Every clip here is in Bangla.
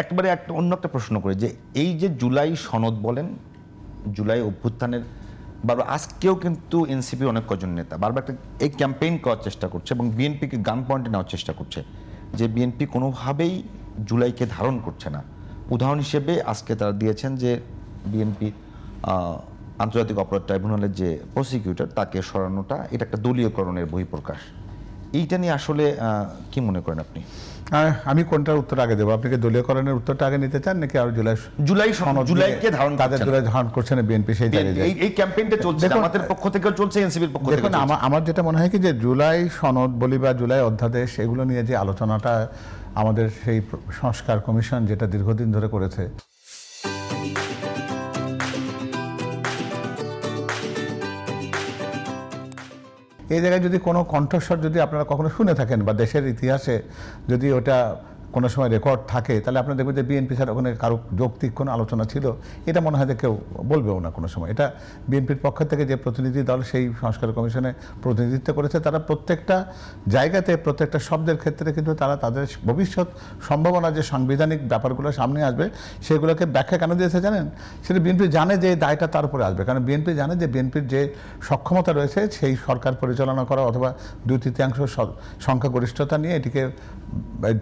একবারে একটা অন্য একটা প্রশ্ন করে যে এই যে জুলাই সনদ বলেন, জুলাই অভ্যুত্থানের বারবার আজকেও কিন্তু এনসিপি অনেক কজন নেতা বারবার একটা এই ক্যাম্পেইন করার চেষ্টা করছে এবং বিএনপিকে গান পয়েন্টে নেওয়ার চেষ্টা করছে যে বিএনপি কোনোভাবেই জুলাইকে ধারণ করছে না। উদাহরণ হিসেবে আজকে তারা দিয়েছেন যে বিএনপি আন্তর্জাতিক অপরাধ ট্রাইব্যুনালের যে প্রসিকিউটর তাকে সরানোটা এটা একটা দলীয়করণের বহিঃপ্রকাশ। এইটা নিয়ে আসলে কি মনে করেন আপনি? আমি কোনটার উত্তর আগে দেবো? আপনি কি দলীয়করণের উত্তরটা আগে নিতে চান নাকি আর জুলাইকে ধারণ জুলাই ধারণ করছে না বিএনপি সেই জায়গায়? এই ক্যাম্পেইনটা চলছে, আমাদের পক্ষ থেকেও চলছে, এনসিপির পক্ষ থেকে। আমার যেটা মনে হয় কি যে জুলাই সনদ বলি বা জুলাই অধ্যাদেশ এগুলো নিয়ে যে আলোচনাটা আমাদের সেই সংস্কার কমিশন যেটা দীর্ঘদিন ধরে করেছে, এই জায়গায় যদি কোনো কণ্ঠস্বর যদি আপনারা কখনো শুনে থাকেন বা দেশের ইতিহাসে যদি ওটা কোনো সময় রেকর্ড থাকে, তাহলে আপনারা দেখবেন যে বিএনপি ছাড়া ওখানে কারো যৌক্তিক কোনো আলোচনা ছিল এটা মনে হয় যে কেউ বলবেও না কোনো সময়। এটা বিএনপির পক্ষ থেকে যে প্রতিনিধি দল সেই সংস্কার কমিশনে প্রতিনিধিত্ব করেছে, তারা প্রত্যেকটা জায়গাতে প্রত্যেকটা শব্দের ক্ষেত্রে কিন্তু তারা তাদের ভবিষ্যৎ সম্ভাবনা যে সাংবিধানিক ব্যাপারগুলো সামনে আসবে সেগুলোকে ব্যাখ্যা কেন দিয়েছে জানেন? সেটা বিএনপি জানে যে দায়টা তার উপরে আসবে, কারণ বিএনপি জানে যে বিএনপির যে সক্ষমতা রয়েছে সেই সরকার পরিচালনা করা অথবা 2/3 সংখ্যাগরিষ্ঠতা নিয়ে এটিকে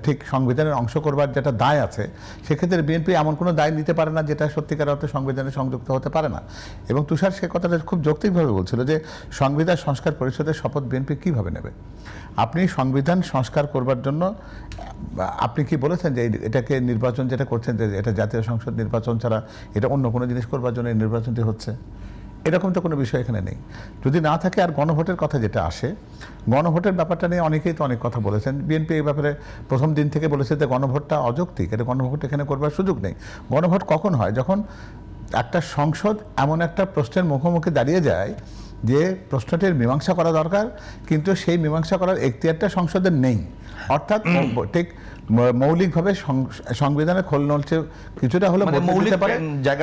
ঠিক সংবিধানের অংশ করবার যেটা দায় আছে, সেক্ষেত্রে বিএনপি এমন কোনো দায় নিতে পারে না যেটা সত্যিকার অর্থে সংবিধানে সংযুক্ত হতে পারে না। এবং তুষার সে কথাটা খুব যৌক্তিকভাবে বলছিল যে সংবিধান সংস্কার পরিষদের শপথ বিএনপি কীভাবে নেবে? আপনি সংবিধান সংস্কার করবার জন্য আপনি কি বলেছেন যে এটাকে নির্বাচন যেটা করছেন যে এটা জাতীয় সংসদ নির্বাচন ছাড়া এটা অন্য কোনো জিনিস করবার জন্য এই নির্বাচনটি হচ্ছে? এরকম তো কোনো বিষয় এখানে নেই। যদি না থাকে, আর গণভোটের কথা যেটা আসে, গণভোটের ব্যাপারটা নিয়ে অনেকেই তো অনেক কথা বলেছেন। বিএনপি এই ব্যাপারে প্রথম দিন থেকে বলেছে যে গণভোটটা অযৌক্তিক, এটা গণভোট এখানে করবার সুযোগ নেই। গণভোট কখন হয়? যখন একটা সংসদ এমন একটা প্রশ্নের মুখোমুখি দাঁড়িয়ে যায় যে প্রশ্নটির মীমাংসা করা দরকার, কিন্তু সেই মীমাংসা করার এখতিয়ারটা সংসদের নেই। অর্থাৎ ঠিক মৌলিকভাবে সংবিধানের খোল নলছে কিছুটা হলে বলতে পারে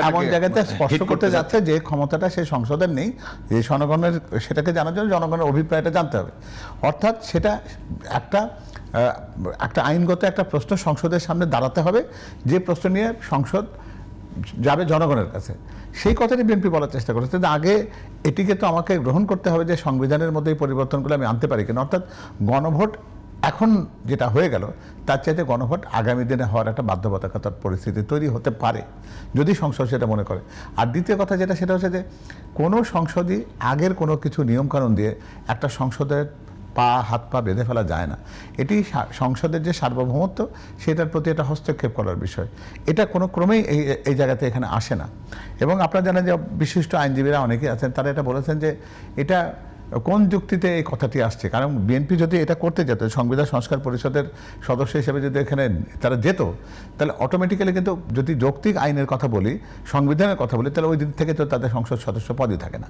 এমন জায়গাতে স্পষ্ট করতে যাচ্ছে যে ক্ষমতাটা সেই সংসদের নেই, যে জনগণের সেটাকে জানার জন্য জনগণের অভিপ্রায়টা জানতে হবে। অর্থাৎ সেটা একটা আইনগত একটা প্রশ্ন সংসদের সামনে দাঁড়াতে হবে, যে প্রশ্ন নিয়ে সংসদ যাবে জনগণের কাছে। সেই কথাটি বিএনপি বলার চেষ্টা করেছে যে আগে এটিকে তো আমাকে গ্রহণ করতে হবে যে সংবিধানের মধ্যে এই পরিবর্তনগুলো আমি আনতে পারি কিনা। অর্থাৎ গণভোট এখন যেটা হয়ে গেল তার চাইতে গণভোট আগামী দিনে হওয়ার একটা বাধ্যবাধকতার পরিস্থিতি তৈরি হতে পারে যদি সংসদ সেটা মনে করে। আর দ্বিতীয় কথা যেটা, সেটা হচ্ছে যে কোনো সংসদই আগের কোনো কিছু নিয়মকানুন দিয়ে একটা সংসদের হাত পা বেঁধে ফেলা যায় না। এটি সংসদের যে সার্বভৌমত্ব সেটার প্রতি একটা হস্তক্ষেপ করার বিষয়। এটা কোনো ক্রমেই এই জায়গাতে এখানে আসে না। এবং আপনারা জানেন যে বিশিষ্ট আইনজীবীরা অনেকেই আছেন, তারা এটা বলেছেন যে এটা কোন যুক্তিতে এই কথাটি আসছে। কারণ বিএনপি যদি এটা করতে যেত, সংবিধান সংস্কার পরিষদের সদস্য হিসেবে যদি এখানে তারা যেত, তাহলে অটোমেটিক্যালি কিন্তু যদি যৌক্তিক আইনের কথা বলি, সংবিধানের কথা বলি, তাহলে ওই দিক থেকে তো তাদের সংসদ সদস্য পদই থাকে না।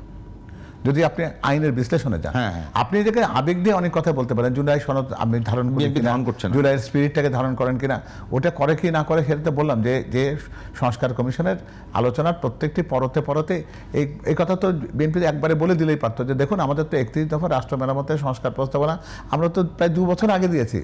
যদি আপনি আইনের বিশ্লেষণে যান, আপনি এটাকে আবেগ দিয়ে অনেক কথা বলতে পারেন, জুলাই সনদ আপনি ধারণ করছেন, জুলাইয়ের স্পিরিটটাকে ধারণ করেন কিনা, ওটা করে কি না করে সেটা তো বললাম যে সংস্কার কমিশনের আলোচনার প্রত্যেকটি পরতে পরতে এই কথা তো বিএনপি একবারে বলে দিলেই পারতো যে দেখুন আমাদের তো 31 দফা রাষ্ট্র মেরামতের সংস্কার প্রস্তাবনা আমরা তো প্রায় 2 বছর আগে দিয়েছি,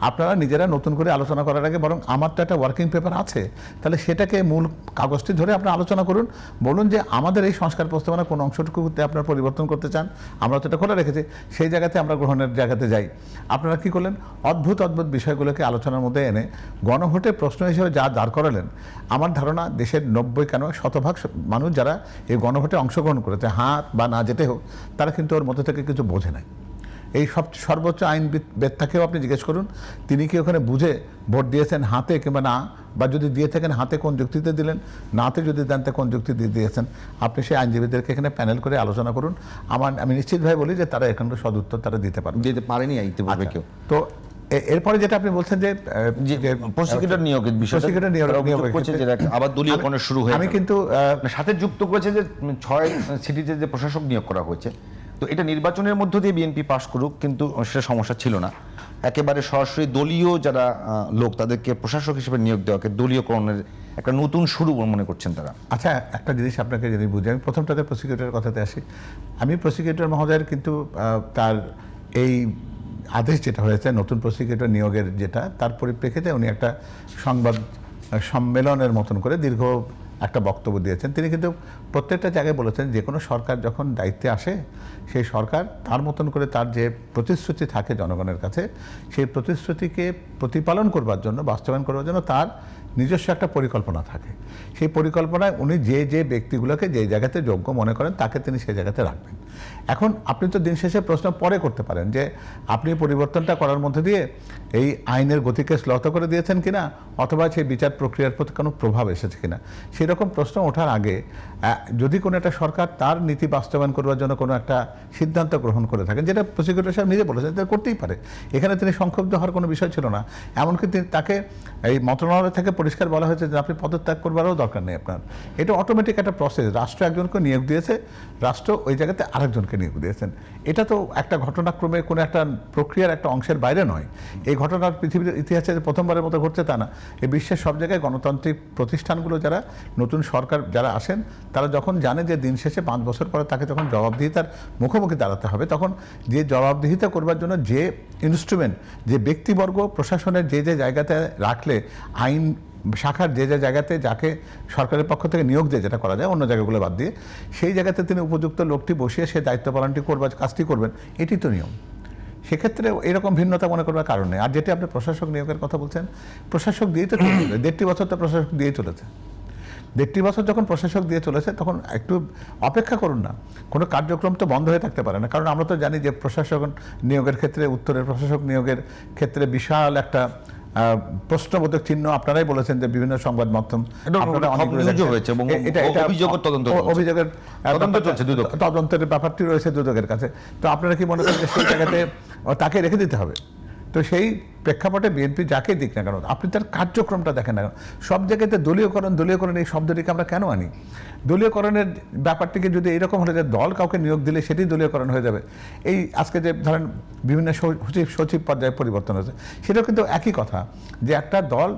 আপনারা নিজেরা নতুন করে আলোচনা করার আগে বরং আমার তো একটা ওয়ার্কিং পেপার আছে, তাহলে সেটাকে মূল কাগজটি ধরে আপনারা আলোচনা করুন, বলুন যে আমাদের এই সংস্কার প্রস্তাবনা কোন অংশটুকুতে আপনার পরিবর্তন করতে চান, আমরা তো এটা খোলা রেখেছি, সেই জায়গাতে আমরা গ্রহণের জায়গাতে যাই। আপনারা কি করলেন? অদ্ভুত অদ্ভুত বিষয়গুলোকে আলোচনার মধ্যে এনে গণভোটের প্রশ্ন হিসেবে যা দাঁড় করালেন, আমার ধারণা দেশের 90% মানুষ যারা এই গণভোটে অংশগ্রহণ করেছে, হাত বা না যেতে হোক, তারা কিন্তু ওর মধ্যে থেকে কিছু বোঝে নাই। এই সর্বোচ্চ আইনবেত্তাকেও আপনি জিজ্ঞেস করুন, তিনি কি ওখানে বুঝে ভোট দিয়েছেন হাতে কিংবা না, বা যদি দিয়ে থাকেন হাতে কোন যুক্তিতে দিলেন, নাতে যদি দেন কোন যুক্তি দিয়ে দিয়েছেন, আপনি সেই আইনজীবীদেরকে এখানে প্যানেল করে আলোচনা করুন। আমি নিশ্চিতভাবে বলি যে তারা এখানে সদুত্তর তারা দিতে পারেনি ইতিপূর্বে কেউ। তো এরপরে যেটা আপনি বলছেন যে প্রসিকিউটর নিয়োগের বিষয়টা আবার দলীয়করণ শুরু হয়ে, আমি কিন্তু সাথে যুক্ত করেছে যে 6 সিটিতে যে প্রশাসক নিয়োগ করা হয়েছে, তো এটা নির্বাচনের মধ্য দিয়ে বিএনপি পাশ করুক, কিন্তু সেটা সমস্যা ছিল না। একেবারে সরাসরি দলীয় যারা লোক তাদেরকে প্রশাসক হিসেবে নিয়োগ দেওয়াকে দলীয়করণের একটা নতুন শুরু মনে করছেন তারা। আচ্ছা, একটা জিনিস আপনাকে যদি বুঝি, আমি প্রথমটাতে প্রসিকিউটরের কথাতে আসি। আমি প্রসিকিউটর মহোদয়ের কিন্তু তার এই আদেশ যেটা হয়েছে নতুন প্রসিকিউটর নিয়োগের, যেটা তার পরিপ্রেক্ষিতে উনি একটা সংবাদ সম্মেলনের মতন করে দীর্ঘ একটা বক্তব্য দিয়েছেন। তিনি কিন্তু প্রত্যেকটা জায়গায় বলেছেন যে কোনো সরকার যখন দায়িত্বে আসে সেই সরকার তার মতন করে তার যে প্রতিশ্রুতি থাকে জনগণের কাছে সেই প্রতিশ্রুতিকে প্রতিপালন করবার জন্য, বাস্তবায়ন করবার জন্য তার নিজস্ব একটা পরিকল্পনা থাকে। সেই পরিকল্পনায় উনি যে যে ব্যক্তিগুলোকে যে জায়গাতে যোগ্য মনে করেন তাকে তিনি সেই জায়গাতে রাখবেন। এখন আপনি তো দিন শেষে প্রশ্ন পরে করতে পারেন যে আপনি পরিবর্তনটা করার মধ্যে দিয়ে এই আইনের গতিকে শ্লথ করে দিয়েছেন কিনা, অথবা সেই বিচার প্রক্রিয়ার প্রতি কোনো প্রভাব এসেছে কিনা। সেই রকম প্রশ্ন ওঠার আগে যদি কোনো একটা সরকার তার নীতি বাস্তবায়ন করবার জন্য কোনো একটা সিদ্ধান্ত গ্রহণ করে থাকেন, যেটা প্রসিকিউটর সাহেব নিজে বলেছেন, এটা করতেই পারে, এখানে তিনি সংক্ষুব্ধ হওয়ার কোনো বিষয় ছিল না। এমনকি তাকে এই মন্ত্রণালয় থেকে পরিষ্কার বলা হয়েছে যে আপনি পদত্যাগ করবারও দরকার নেই আপনার। এটা অটোমেটিক একটা প্রসেস। রাষ্ট্র একজনকে নিয়োগ দিয়েছে, রাষ্ট্র ওই জায়গাতে আরেকজনকে নিয়োগ দিয়েছেন। এটা তো একটা ঘটনাক্রমে কোনো একটা প্রক্রিয়ার একটা অংশের বাইরে নয়। এই ঘটনার পৃথিবীর ইতিহাসে প্রথমবারের মতো ঘটছে তা না। এই বিশ্বের সব জায়গায় গণতান্ত্রিক প্রতিষ্ঠানগুলো যারা নতুন সরকার যারা আসেন তারা যখন জানে যে দিন শেষে 5 বছর পরে তাকে যখন জবাবদিহিতার মুখোমুখি দাঁড়াতে হবে, তখন যে জবাবদিহিতা করবার জন্য যে ইনস্ট্রুমেন্ট, যে ব্যক্তিবর্গ প্রশাসনের যে যে জায়গাতে রাখলে আইন শাখার যে যে জায়গাতে যাকে সরকারের পক্ষ থেকে নিয়োগ দিয়ে যেটা করা যায় অন্য জায়গাগুলো বাদ দিয়ে, সেই জায়গাতে তিনি উপযুক্ত লোকটি বসিয়ে সে দায়িত্ব পালনটি করবার কাজটি করবেন, এটি তো নিয়ম। সেক্ষেত্রে এরকম ভিন্নতা মনে করবার কারণ নেই। আর যেটি আপনি প্রশাসক নিয়োগের কথা বলছেন, প্রশাসক দিয়েই তো চলেছে, 1.5 বছর তো প্রশাসক দিয়েই চলেছে। 1.5 বছর যখন প্রশাসক দিয়ে চলেছে তখন একটু অপেক্ষা করুন না। কোনো কার্যক্রম তো বন্ধ হয়ে থাকতে পারে না, কারণ আমরা তো জানি যে প্রশাসক নিয়োগের ক্ষেত্রে, উত্তরের প্রশাসক নিয়োগের ক্ষেত্রে বিশাল একটা প্রশ্নবোধক চিহ্ন আপনারাই বলেছেন যে বিভিন্ন সংবাদ মাধ্যম অভিযোগের তদন্তের ব্যাপারটি রয়েছে দুদকের কাছে। তো আপনারা কি মনে করেন যে সেই জায়গাতে তাকে রেখে দিতে হবে? তো সেই প্রেক্ষাপটে বিএনপি যাকে দিক না কেন, আপনি তার কার্যক্রমটা দেখেন না কেন। সব জায়গাতে দলীয়করণ এই শব্দটিকে আমরা কেন আনি? দলীয়করণের ব্যাপারটিকে যদি এইরকম হলে যে দল কাউকে নিয়োগ দিলে সেটি দলীয়করণ হয়ে যাবে। এই আজকে যে ধরেন বিভিন্ন সচিব পর্যায়ে পরিবর্তন হয়েছে, সেটাও কিন্তু একই কথা, যে একটা দল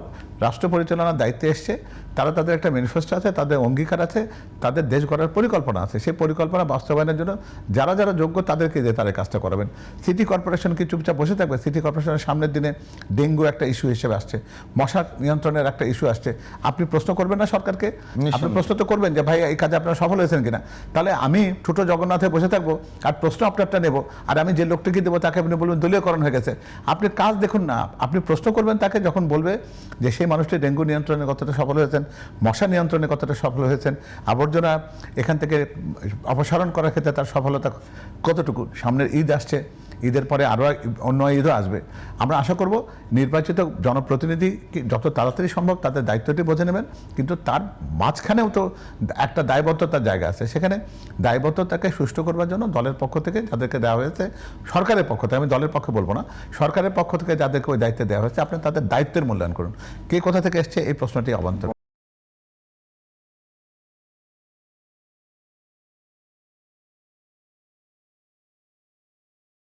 রাষ্ট্র পরিচালনার দায়িত্বে এসছে, তারা তাদের একটা ম্যানিফেস্টো আছে, তাদের অঙ্গীকার আছে, তাদের দেশ গড়ার পরিকল্পনা আছে। সেই পরিকল্পনা বাস্তবায়নের জন্য যারা যারা যোগ্য তাদেরকে দিয়ে তারা কাজটা করাবেন। সিটি কর্পোরেশন কি চুপচাপ বসে থাকবে? সিটি কর্পোরেশনের সামনের দিনে ডেঙ্গু একটা ইস্যু হিসেবে আসছে, মশা নিয়ন্ত্রণের একটা ইস্যু আসছে। আপনি প্রশ্ন করবেন না সরকারকে? আপনি প্রশ্ন তো করবেন যে ভাই এই কাজে আপনারা সফল হয়েছেন কিনা। তাহলে আমি ছোট জগন্নাথে বসে থাকবো আর প্রশ্ন আপনারটা নেব, আর আমি যে লোকটিকে দেবো তাকে আপনি বলবেন দলীয়করণ হয়ে গেছে। আপনি কাজ দেখুন না, আপনি প্রশ্ন করবেন তাকে যখন বলবে যে সেই মানুষটি ডেঙ্গু নিয়ন্ত্রণে কতটা সফল হয়েছেন, মশা নিয়ন্ত্রণে কতটা সফল হয়েছেন, আবর্জনা এখান থেকে অপসারণ করার ক্ষেত্রে তার সফলতা কতটুকু। সামনের ঈদ আসছে, ঈদের পরে আরও অন্য ঈদও আসবে। আমরা আশা করব নির্বাচিত জনপ্রতিনিধি যত তাড়াতাড়ি সম্ভব তাদের দায়িত্বটি বুঝে নেবেন, কিন্তু তার মাঝখানেও তো একটা দায়বদ্ধতার জায়গা আছে। সেখানে দায়বদ্ধতাকে সুষ্ঠু করবার জন্য দলের পক্ষ থেকে যাদেরকে দেওয়া হয়েছে, সরকারের পক্ষ থেকে, আমি দলের পক্ষে বলবো না, সরকারের পক্ষ থেকে যাদেরকে ওই দায়িত্ব দেওয়া হয়েছে, আপনি তাদের দায়িত্বের মূল্যায়ন করুন। কে কোথা থেকে এসছে এই প্রশ্নটি অবান্তর।